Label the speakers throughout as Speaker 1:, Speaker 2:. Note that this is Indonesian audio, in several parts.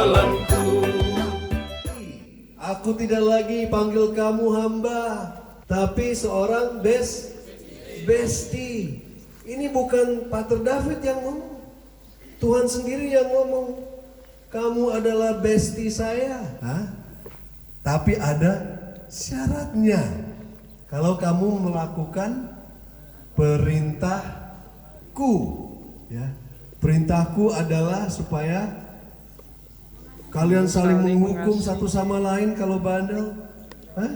Speaker 1: jalanku.
Speaker 2: Aku tidak lagi panggil kamu hamba, tapi seorang bestie. Ini bukan Pater David yang ngomong, Tuhan sendiri yang ngomong. Kamu adalah bestie saya. Hah? Tapi ada syaratnya. Kalau kamu melakukan perintahku, ya. Perintahku adalah supaya kalian saling menghukum satu sama lain kalau bandel. Hah?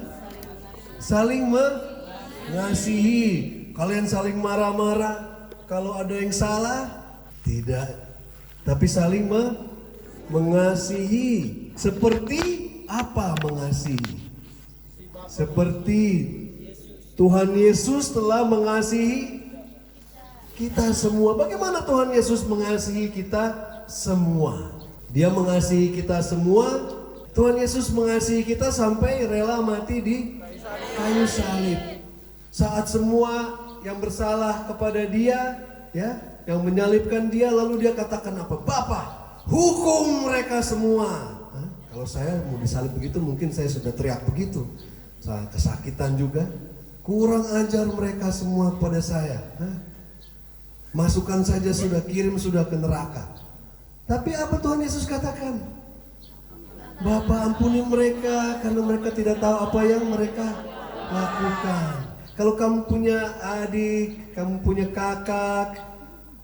Speaker 2: Saling mengasihi. Kalian saling marah-marah kalau ada yang salah? Tidak. Tapi saling mengasihi. Seperti apa mengasihi? Seperti Tuhan Yesus telah mengasihi kita semua. Bagaimana Tuhan Yesus mengasihi kita semua? Dia mengasihi kita semua. Tuhan Yesus mengasihi kita sampai rela mati di kayu salib. Saat semua yang bersalah kepada dia, ya, yang menyalibkan dia, lalu dia katakan apa? Bapa, hukum mereka semua. Hah? Kalau saya mau disalib begitu, mungkin saya sudah teriak begitu. Saya kesakitan juga. Kurang ajar mereka semua pada saya. Hah? Masukkan saja sudah, kirim sudah ke neraka. Tapi apa Tuhan Yesus katakan? Bapa, ampuni mereka karena mereka tidak tahu apa yang mereka lakukan. Kalau kamu punya adik, kamu punya kakak,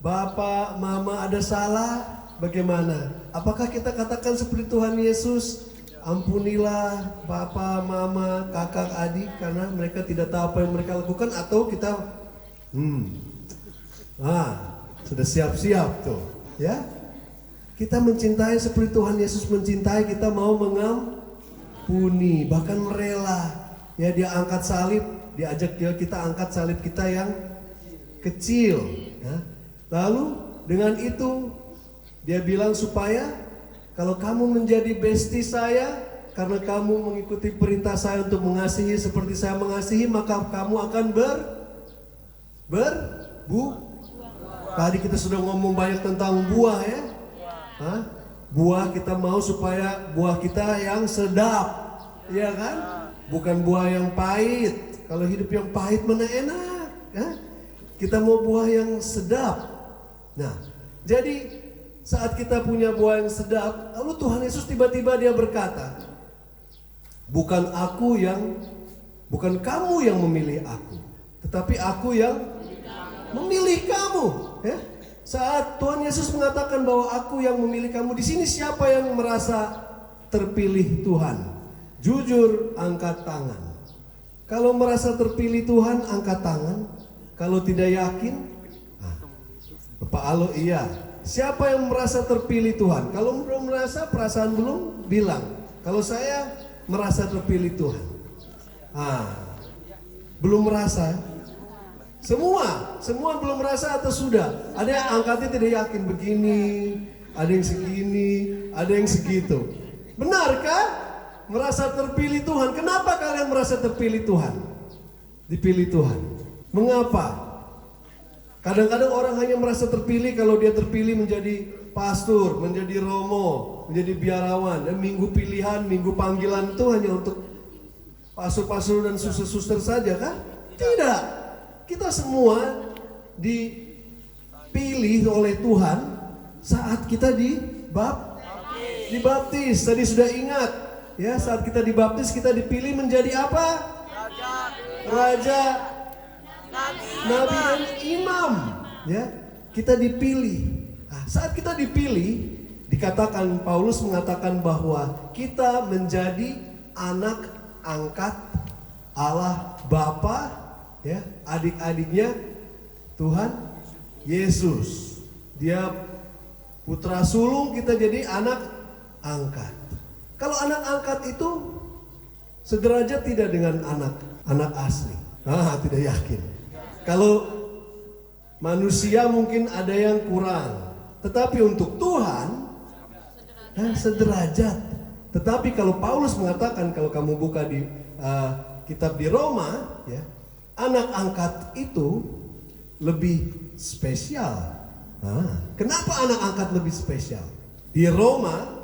Speaker 2: bapak, mama ada salah, bagaimana? Apakah kita katakan seperti Tuhan Yesus? Ampunilah bapak, mama, kakak, adik karena mereka tidak tahu apa yang mereka lakukan. Atau kita sudah siap-siap tuh, ya. Kita mencintai seperti Tuhan Yesus mencintai, kita mau mengampuni, bahkan rela. Ya, dia angkat salib, diajak kita angkat salib kita yang kecil. Ya. Lalu dengan itu dia bilang supaya kalau kamu menjadi bestie saya, karena kamu mengikuti perintah saya untuk mengasihi seperti saya mengasihi, maka kamu akan Tadi kita sudah ngomong banyak tentang buah, ya. Hah? Buah kita mau supaya buah kita yang sedap, ya kan? Bukan buah yang pahit. Kalau hidup yang pahit mana enak, ya? Kita mau buah yang sedap. Nah, jadi saat kita punya buah yang sedap, lalu Tuhan Yesus tiba-tiba dia berkata, bukan kamu yang memilih aku, tetapi aku yang memilih kamu. Ya? Saat Tuhan Yesus mengatakan bahwa aku yang memilih kamu, di sini siapa yang merasa terpilih Tuhan? Jujur, angkat tangan. Kalau merasa terpilih Tuhan, angkat tangan. Kalau tidak yakin, Bapak Alo iya. Siapa yang merasa terpilih Tuhan? Kalau belum merasa, perasaan belum, bilang. Kalau saya merasa terpilih Tuhan. Belum merasa. Semua belum merasa atau sudah? Ada yang angkatnya tidak yakin begini, ada yang segini, ada yang segitu. Benarkah merasa terpilih Tuhan? Kenapa kalian merasa terpilih Tuhan? Dipilih Tuhan. Mengapa? Kadang-kadang orang hanya merasa terpilih kalau dia terpilih menjadi pastor, menjadi romo, menjadi biarawan. Dan minggu pilihan, minggu panggilan itu hanya untuk pastor-pastor dan suster-suster saja kan? Tidak. Kita semua dipilih oleh Tuhan saat kita dibaptis. Tadi sudah ingat, ya, saat kita dibaptis kita dipilih menjadi apa? Raja, Nabi dan Imam. Ya, kita dipilih. Saat kita dipilih, dikatakan Paulus mengatakan bahwa kita menjadi anak angkat Allah Bapa. Ya, adik-adiknya Tuhan Yesus. Dia putra sulung, kita jadi anak angkat. Kalau anak angkat itu sederajat tidak dengan anak asli? Tidak yakin. Kalau manusia mungkin ada yang kurang, tetapi untuk Tuhan sederajat. Tetapi kalau Paulus mengatakan, kalau kamu buka di kitab di Roma, ya, anak angkat itu lebih spesial. Kenapa anak angkat lebih spesial? Di Roma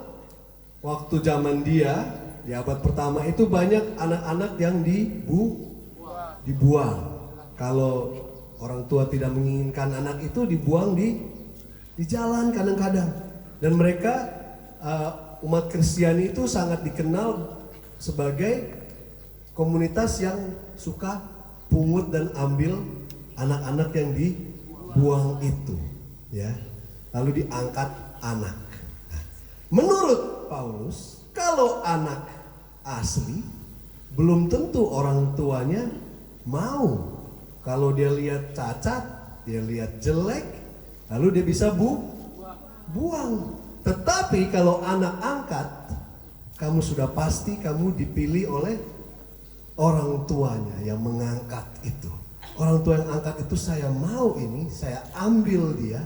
Speaker 2: waktu zaman dia di abad pertama itu banyak anak-anak yang dibuang. Kalau orang tua tidak menginginkan anak itu dibuang di jalan kadang-kadang. Dan mereka umat Kristiani itu sangat dikenal sebagai komunitas yang suka pungut dan ambil anak-anak yang dibuang itu, ya. Lalu diangkat anak. Nah, menurut Paulus, kalau anak asli belum tentu orang tuanya mau. Kalau dia lihat cacat, dia lihat jelek, lalu dia bisa buang. Tetapi kalau anak angkat, kamu sudah pasti kamu dipilih oleh orang tuanya yang mengangkat itu. Orang tua yang angkat itu, saya mau ini, saya ambil dia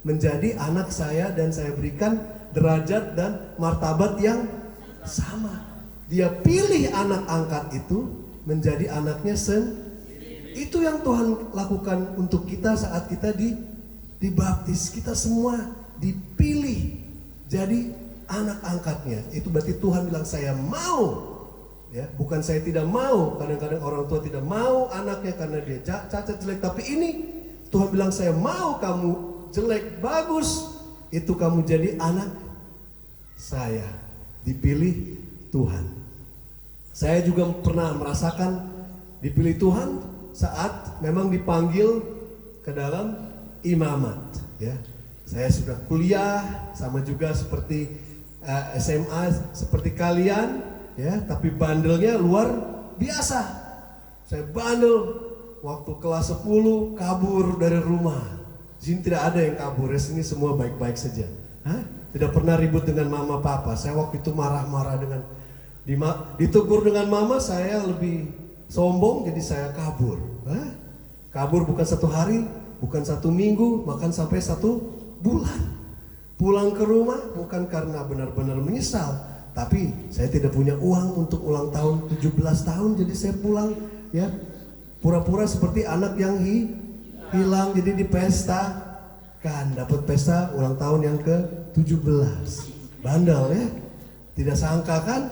Speaker 2: menjadi anak saya dan saya berikan derajat dan martabat yang sama. Dia pilih anak angkat itu menjadi anaknya itu yang Tuhan lakukan untuk kita saat kita dibaptis. Kita semua dipilih jadi anak angkatnya. Itu berarti Tuhan bilang saya mau. Ya, bukan saya tidak mau. Kadang-kadang orang tua tidak mau anaknya karena dia cacat jelek. Tapi ini Tuhan bilang saya mau kamu jelek bagus, itu kamu jadi anak saya, dipilih Tuhan. Saya juga pernah merasakan dipilih Tuhan saat memang dipanggil ke dalam imamat. Ya, saya sudah kuliah sama juga seperti SMA seperti kalian. Ya, tapi bandelnya luar biasa. Saya bandel waktu kelas 10 kabur dari rumah. Di sini tidak ada yang kabur, di sini semua baik-baik saja. Hah? Tidak pernah ribut dengan mama papa. Saya waktu itu marah-marah dengan ditegur dengan mama, saya lebih sombong jadi saya kabur. Hah? Kabur bukan 1 hari, bukan 1 minggu, bahkan sampai 1 bulan. Pulang ke rumah bukan karena benar-benar menyesal, tapi saya tidak punya uang untuk ulang tahun 17 tahun, jadi saya pulang ya pura-pura seperti anak yang hilang, jadi di pesta kan dapat pesta ulang tahun yang ke-17. Bandel ya, tidak sangka kan,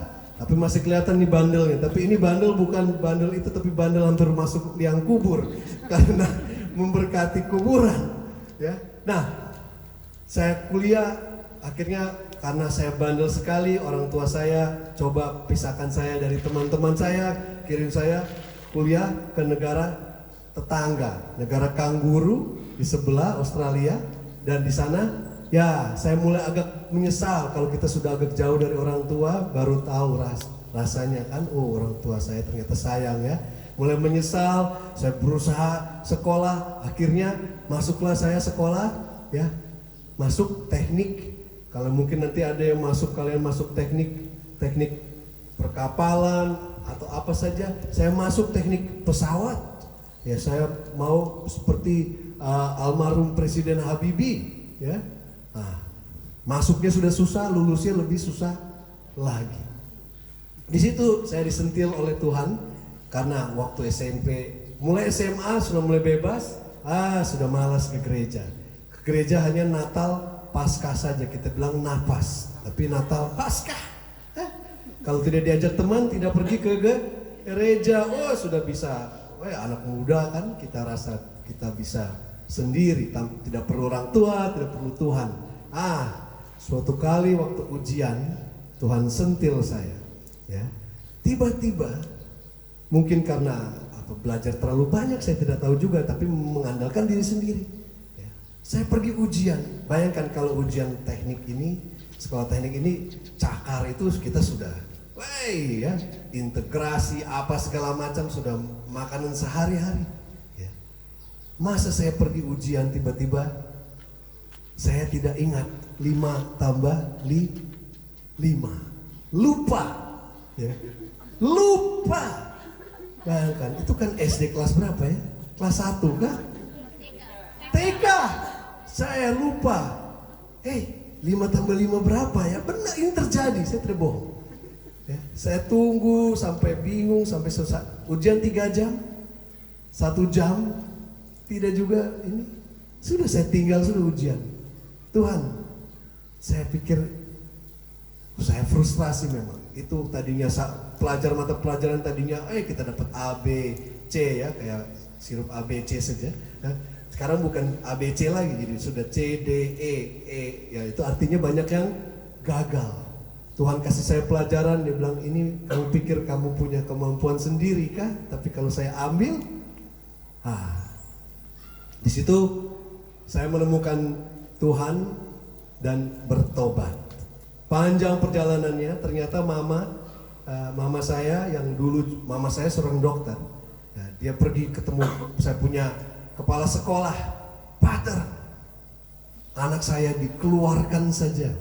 Speaker 2: tapi masih kelihatan nih bandelnya. Tapi ini bandel bukan bandel itu, tapi bandel hampir masuk liang kubur karena memberkati kuburan ya. Nah, saya kuliah akhirnya karena saya bandel sekali, orang tua saya coba pisahkan saya dari teman-teman saya, kirim saya kuliah ke negara tetangga, negara kanguru di sebelah Australia. Dan di sana ya saya mulai agak menyesal. Kalau kita sudah agak jauh dari orang tua, baru tahu rasanya kan, oh orang tua saya ternyata sayang ya. Mulai menyesal, saya berusaha sekolah, akhirnya masuklah saya sekolah ya, masuk teknik. Kalau mungkin nanti ada yang masuk, kalian masuk teknik perkapalan atau apa saja, saya masuk teknik pesawat. Ya saya mau seperti almarhum Presiden Habibie, ya. Nah, masuknya sudah susah, lulusnya lebih susah lagi. Di situ saya disentil oleh Tuhan karena waktu SMP, mulai SMA sudah mulai bebas, sudah malas ke gereja. Ke gereja hanya Natal Paskah saja, kita bilang nafas, tapi Natal Paskah. Kalau tidak diajak teman, tidak pergi ke gereja, oh sudah bisa, anak muda kan, kita rasa kita bisa sendiri, tidak perlu orang tua, tidak perlu Tuhan. Suatu kali waktu ujian, Tuhan sentil saya, ya. Tiba-tiba, mungkin karena belajar terlalu banyak, saya tidak tahu juga, tapi mengandalkan diri sendiri. Saya pergi ujian, bayangkan kalau ujian teknik ini, sekolah teknik ini, cakar itu kita sudah, ya, integrasi apa segala macam sudah makanan sehari-hari. Ya. Masa saya pergi ujian tiba-tiba, saya tidak ingat 5 tambah 5, lupa, ya. Lupa. Bayangkan, itu kan SD kelas berapa ya? Kelas 1 kah? TK. Saya lupa. 5 tambah 5 berapa ya? Benar ini terjadi, saya tidak bohong. Ya, saya tunggu sampai bingung, sampai selesai. Ujian 3 jam, 1 jam, tidak juga ini. Sudah saya tinggal, sudah ujian. Tuhan, saya pikir Saya frustrasi memang. Itu tadinya mata pelajaran tadinya kita dapat A, B, C ya, kayak sirup A, B, C saja. Nah, sekarang bukan A, B, C lagi, jadi sudah C, D, E, ya itu artinya banyak yang gagal. Tuhan kasih saya pelajaran, dia bilang ini kamu pikir kamu punya kemampuan sendiri kah? Tapi kalau saya ambil, di situ saya menemukan Tuhan dan bertobat. Panjang perjalanannya, ternyata mama saya yang dulu, mama saya seorang dokter. Nah, dia pergi ketemu, saya punya kepala sekolah, Pater, anak saya dikeluarkan saja.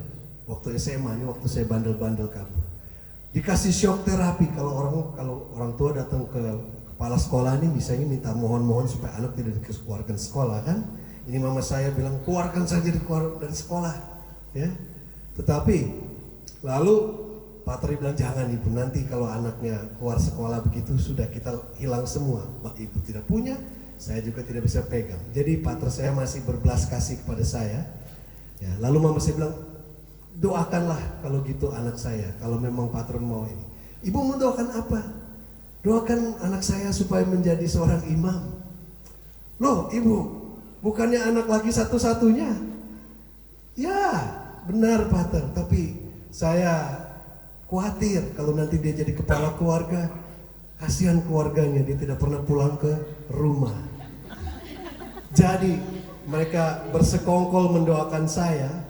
Speaker 2: Waktu SMA, ini waktu saya bandel-bandel kabur. Dikasih shock terapi. Kalau orang tua datang ke kepala sekolah ini misalnya minta mohon-mohon supaya anak tidak dikeluarkan sekolah kan. Ini mama saya bilang keluarkan saja dari sekolah. Ya. Tetapi lalu Pater bilang jangan ibu, nanti kalau anaknya keluar sekolah begitu sudah kita hilang semua. Ibu tidak punya, saya juga tidak bisa pegang. Jadi Pater saya masih berbelas kasih kepada saya. Ya, lalu mama saya bilang doakanlah kalau gitu anak saya, kalau memang Patron mau ini. Ibu mau doakan apa? Doakan anak saya supaya menjadi seorang imam. Loh ibu, bukannya anak lagi satu-satunya? Ya benar Pater, tapi saya khawatir kalau nanti dia jadi kepala keluarga, kasihan keluarganya, dia tidak pernah pulang ke rumah. Jadi mereka bersekongkol mendoakan saya.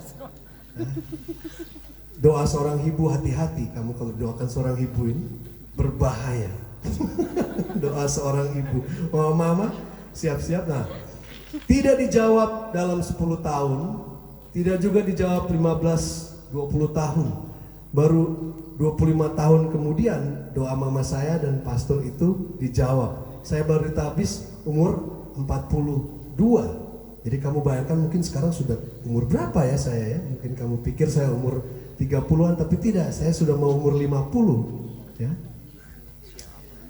Speaker 2: Doa seorang ibu, hati-hati kamu kalau doakan seorang ibu ini berbahaya. Doa seorang ibu, mama siap-siap. Nah, tidak dijawab dalam 10 tahun, tidak juga dijawab 15-20 tahun. Baru 25 tahun kemudian doa mama saya dan pastor itu dijawab. Saya baru ditabis umur 42. Jadi kamu bayangkan mungkin sekarang sudah umur berapa ya saya ya? Mungkin kamu pikir saya umur 30-an, tapi tidak, saya sudah mau umur 50 ya.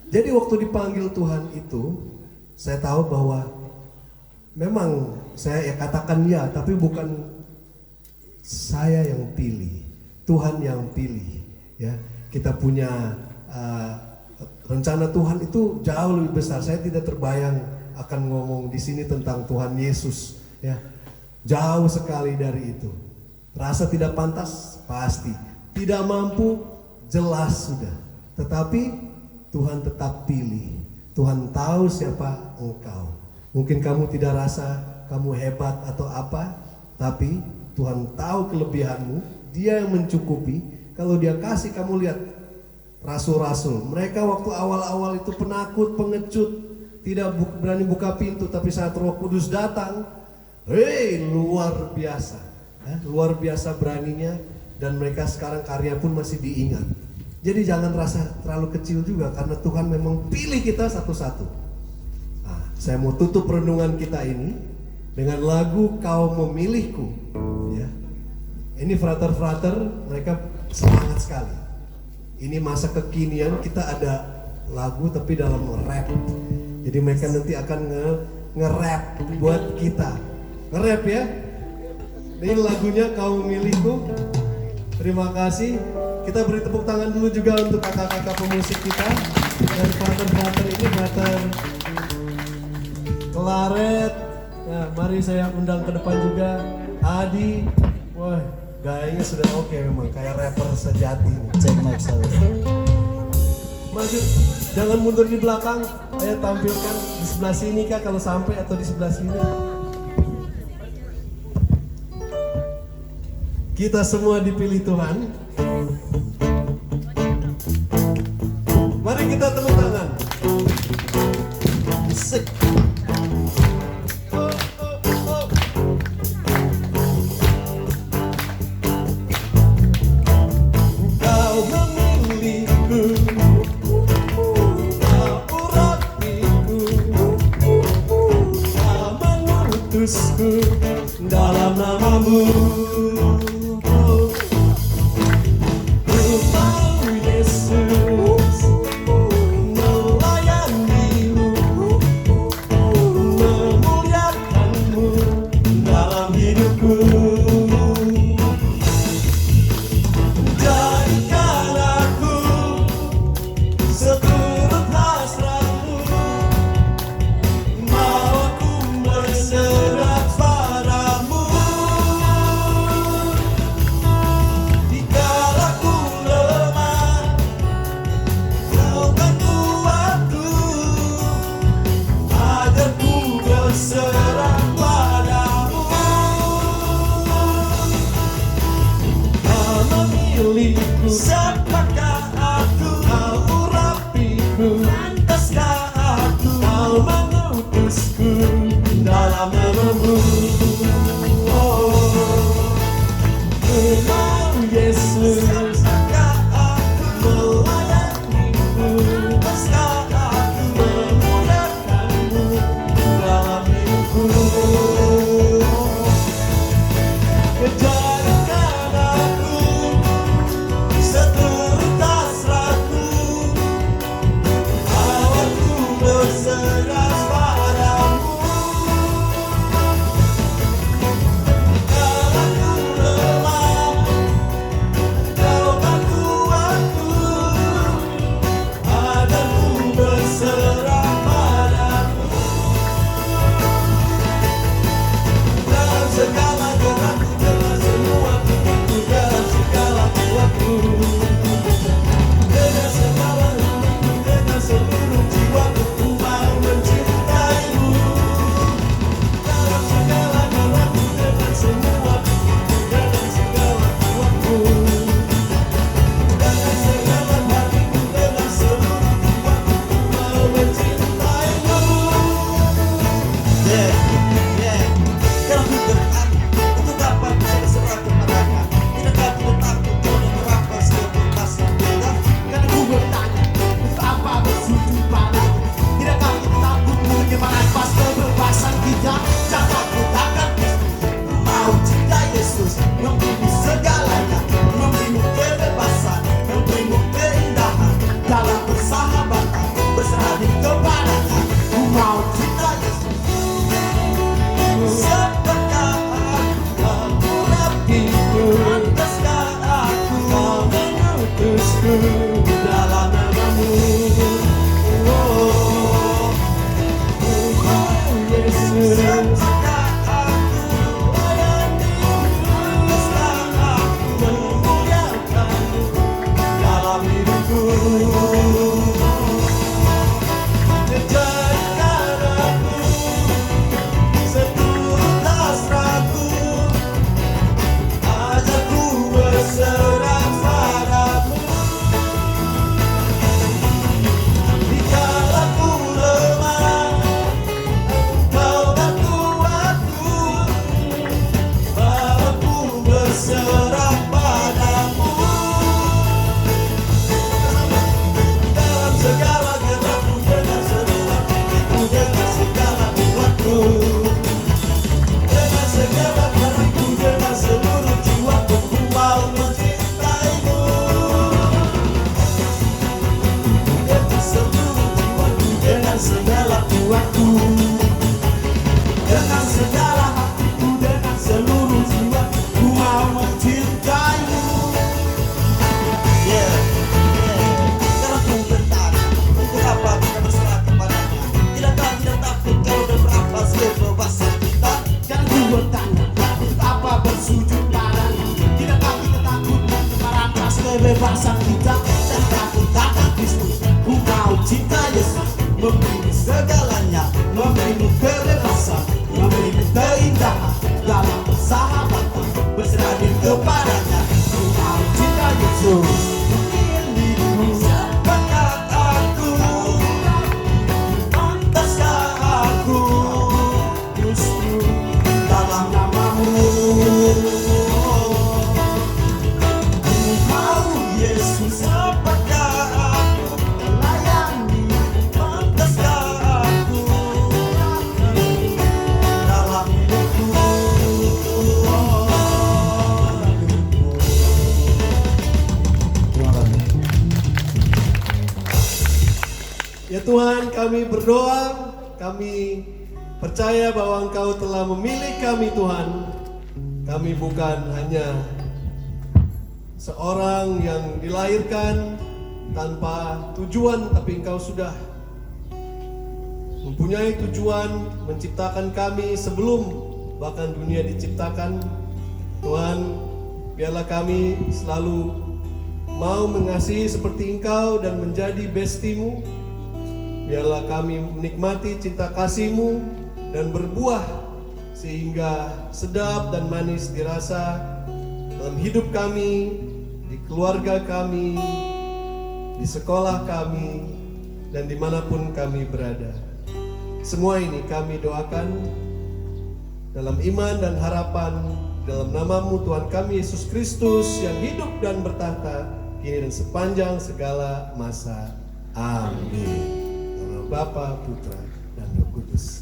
Speaker 2: Jadi waktu dipanggil Tuhan itu, saya tahu bahwa memang saya ya katakan ya, tapi bukan saya yang pilih, Tuhan yang pilih ya. Kita punya rencana Tuhan itu jauh lebih besar. Saya tidak terbayang akan ngomong di sini tentang Tuhan Yesus ya. Jauh sekali dari itu. Rasa tidak pantas pasti, tidak mampu jelas sudah. Tetapi Tuhan tetap pilih. Tuhan tahu siapa engkau. Mungkin kamu tidak rasa kamu hebat atau apa, tapi Tuhan tahu kelebihanmu. Dia yang mencukupi. Kalau dia kasih, kamu lihat rasul-rasul, mereka waktu awal-awal itu penakut, pengecut, tidak berani buka pintu, tapi saat Roh Kudus datang, luar biasa, luar biasa beraninya, dan mereka sekarang karya pun masih diingat. Jadi jangan rasa terlalu kecil juga, karena Tuhan memang pilih kita satu-satu. Nah, saya mau tutup renungan kita ini dengan lagu Kau Memilihku. Ya. Ini frater-frater, mereka semangat sekali. Ini masa kekinian, kita ada lagu tapi dalam rap. Jadi mereka nanti akan nge-rap buat kita. Nge-rap ya. Ini lagunya Kau Memilihku. Terima kasih. Kita beri tepuk tangan dulu juga untuk kakak-kakak pemusik kita. Dan frater-frater ini frater Klaret. Nah, mari saya undang ke depan juga Adi. Wah, gayanya sudah oke memang, kayak rapper sejati.
Speaker 1: Cek mic saya.
Speaker 2: Maju, jangan mundur di belakang. Ayo tampilkan di sebelah sini kah kalau sampai, atau di sebelah sini. Kita semua dipilih Tuhan. Mari kita tepuk tangan. Sek. Kau memilihku, kau urapiku, kau mengutusku dalam namamu. dalam namamu. Oh, Yesus, dalam hidupku. Jadikan aku seturut hasratku, ajarku berserah padamu. Dikala ku lemah, Engkau bantu aku, aku berserah padamu. Dalam segala gerakku, dengan segala pikiranku, dengan segala kuatku, dengan segala hatiku, dengan seluruh jiwaku, ku mau mencintaimu. Dengan seluruh jiwaku, dengan segala kuatku, dengan segala hatiku, dengan seluruh jiwaku, ku mau mencintaimu.
Speaker 1: Karena ku bertanya, untuk apa kita berserah kepadanya? Tidakkah tidak takut kalau beberapa kebebasan kita?
Speaker 3: Jangan ku bertanya, untuk apa bersujud padanya? Tidakkah kita takut merampas kebebasan kita?
Speaker 1: Jangan takut akan Kristus, ku mau cinta Yesus, memberimu segalanya, memberimu kebebasan, memberimu keindahan dalam persahabatan, berserah diri kepadanya. Ku mau cinta Yesus, memilihmu sepakat aku, pantaskah aku justru dalam namamu. Mau Yesus apakah aku melayani, pantaskah aku dalam hidupku.
Speaker 2: Ya Tuhan, kami berdoa, kami percaya bahwa Engkau telah memilih kami Tuhan. Kami bukan hanya seorang yang dilahirkan tanpa tujuan, tapi Engkau sudah mempunyai tujuan menciptakan kami sebelum bahkan dunia diciptakan. Tuhan, biarlah kami selalu mau mengasihi seperti Engkau dan menjadi bestimu. Biarlah kami menikmati cinta kasih-Mu dan berbuah sehingga sedap dan manis dirasa dalam hidup kami, di keluarga kami, di sekolah kami, dan dimanapun kami berada. Semua ini kami doakan dalam iman dan harapan dalam nama-Mu Tuhan kami Yesus Kristus yang hidup dan bertahta kini dan sepanjang segala masa. Amin. Bapa, Putra, dan Roh Kudus.